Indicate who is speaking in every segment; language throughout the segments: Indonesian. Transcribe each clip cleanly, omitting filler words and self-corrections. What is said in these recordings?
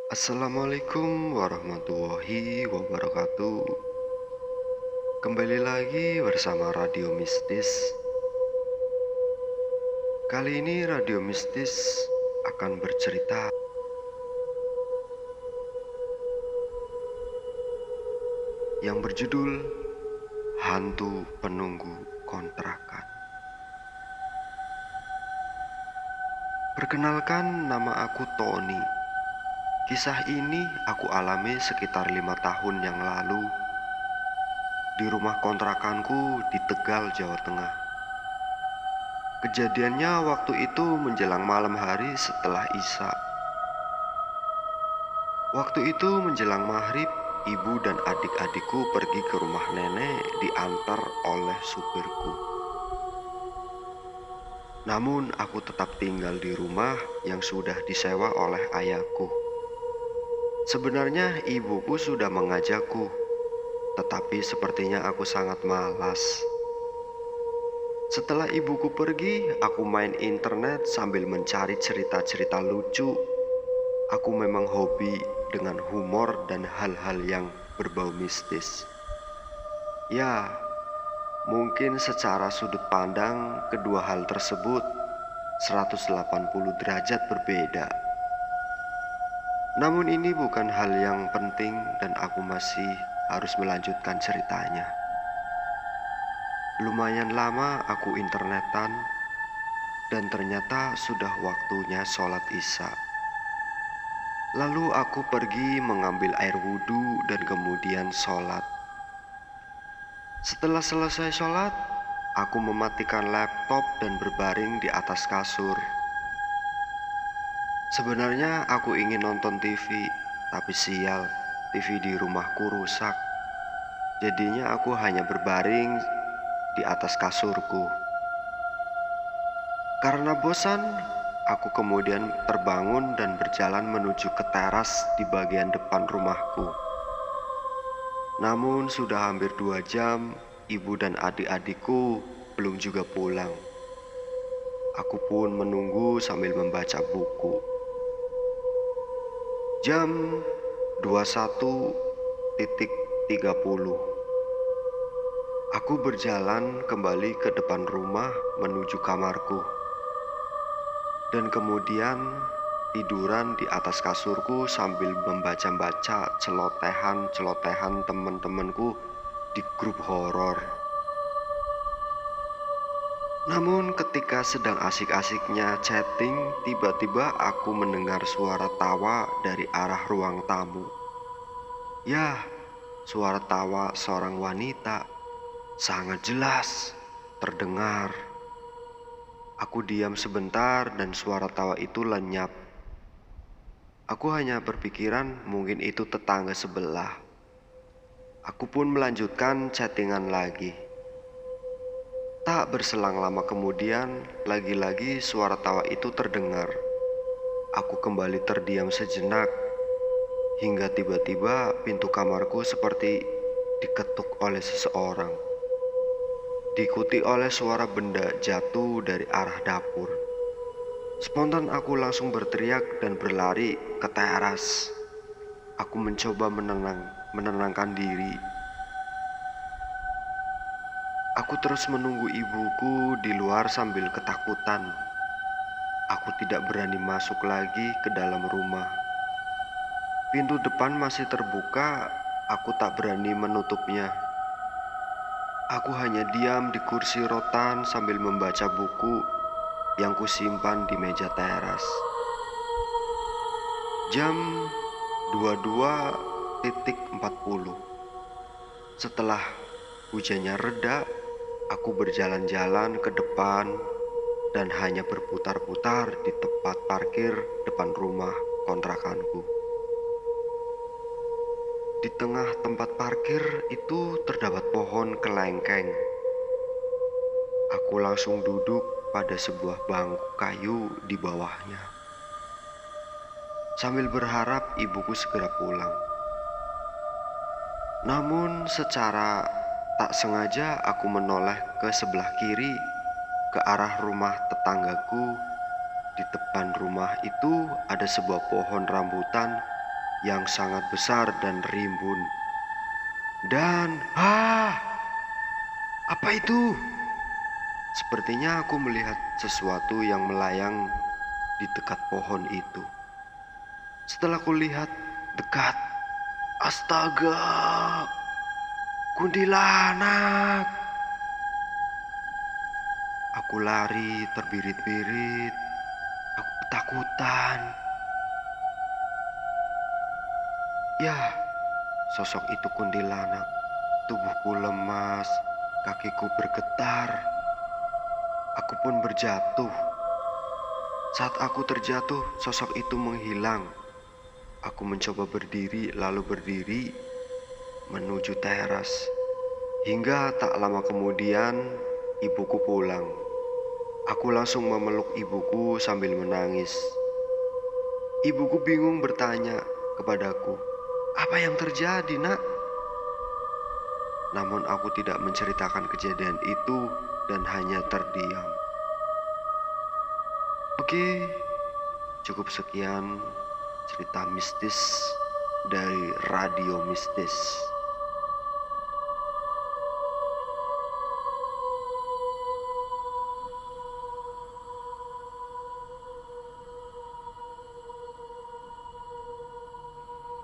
Speaker 1: Assalamualaikum warahmatullahi wabarakatuh. Kembali lagi bersama Radio Mistis. Kali ini Radio Mistis akan bercerita yang berjudul Hantu Penunggu Kontrakan. Perkenalkan, nama aku Tony. Kisah ini aku alami sekitar 5 tahun yang lalu di rumah kontrakanku di Tegal, Jawa Tengah. Kejadiannya waktu itu menjelang malam hari setelah Isya. Waktu itu menjelang maghrib, ibu dan adik-adikku pergi ke rumah nenek diantar oleh supirku. Namun aku tetap tinggal di rumah yang sudah disewa oleh ayahku. Sebenarnya ibuku sudah mengajakku, tetapi sepertinya aku sangat malas. Setelah ibuku pergi, aku main internet sambil mencari cerita-cerita lucu. Aku memang hobi dengan humor dan hal-hal yang berbau mistis. Ya, mungkin secara sudut pandang kedua hal tersebut 180 derajat berbeda. Namun ini bukan hal yang penting dan aku masih harus melanjutkan ceritanya. Lumayan lama aku internetan dan ternyata sudah waktunya sholat Isya. Lalu aku pergi mengambil air wudhu dan kemudian sholat. Setelah selesai sholat, aku mematikan laptop dan berbaring di atas kasur. Sebenarnya aku ingin nonton TV, tapi sial, TV di rumahku rusak. Jadinya aku hanya berbaring di atas kasurku. Karena bosan, aku kemudian terbangun dan berjalan menuju ke teras di bagian depan rumahku. Namun sudah hampir 2 jam, ibu dan adik-adikku belum juga pulang. Aku pun menunggu sambil membaca buku. Jam 21.30. Aku berjalan kembali ke depan rumah menuju kamarku. Dan kemudian tiduran di atas kasurku sambil membaca-baca celotehan teman-temanku di grup horor. Namun ketika sedang asik-asiknya chatting, tiba-tiba aku mendengar suara tawa dari arah ruang tamu. Ya, suara tawa seorang wanita sangat jelas terdengar. Aku diam sebentar dan suara tawa itu lenyap. Aku hanya berpikiran mungkin itu tetangga sebelah. Aku pun melanjutkan chattingan lagi. Tak berselang lama kemudian, lagi-lagi suara tawa itu terdengar. Aku kembali terdiam sejenak, hingga tiba-tiba pintu kamarku seperti diketuk oleh seseorang. Diikuti oleh suara benda jatuh dari arah dapur. Spontan aku langsung berteriak dan berlari ke teras. Aku mencoba menenangkan diri. Aku terus menunggu ibuku di luar sambil ketakutan. Aku tidak berani masuk lagi ke dalam rumah. Pintu depan masih terbuka, aku tak berani menutupnya. Aku hanya diam di kursi rotan sambil membaca buku yang kusimpan di meja teras. Jam 22.40. Setelah hujannya reda, aku berjalan-jalan ke depan dan hanya berputar-putar di tempat parkir depan rumah kontrakanku. Di tengah tempat parkir itu terdapat pohon kelengkeng. Aku langsung duduk pada sebuah bangku kayu di bawahnya, sambil berharap ibuku segera pulang. Namun secara tak sengaja aku menoleh ke sebelah kiri, ke arah rumah tetanggaku. Di depan rumah itu ada sebuah pohon rambutan yang sangat besar dan rimbun. Dan, apa itu? Sepertinya aku melihat sesuatu yang melayang di dekat pohon itu. Setelah kulihat dekat, astaga, kuntilanak. Aku lari terbirit-birit, aku ketakutan. Ya, sosok itu kuntilanak. Tubuhku lemas, kakiku bergetar. Aku pun berjatuh. Saat aku terjatuh, sosok itu menghilang. Aku mencoba berdiri, lalu berdiri menuju teras. Hingga tak lama kemudian, ibuku pulang. Aku langsung memeluk ibuku sambil menangis. Ibuku bingung bertanya kepadaku, "Apa yang terjadi, Nak?" Namun aku tidak menceritakan kejadian itu dan hanya terdiam. Oke, cukup sekian cerita mistis dari Radio Mistis.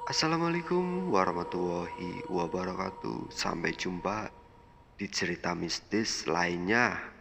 Speaker 1: Assalamualaikum warahmatullahi wabarakatuh. Sampai jumpa di cerita mistis lainnya.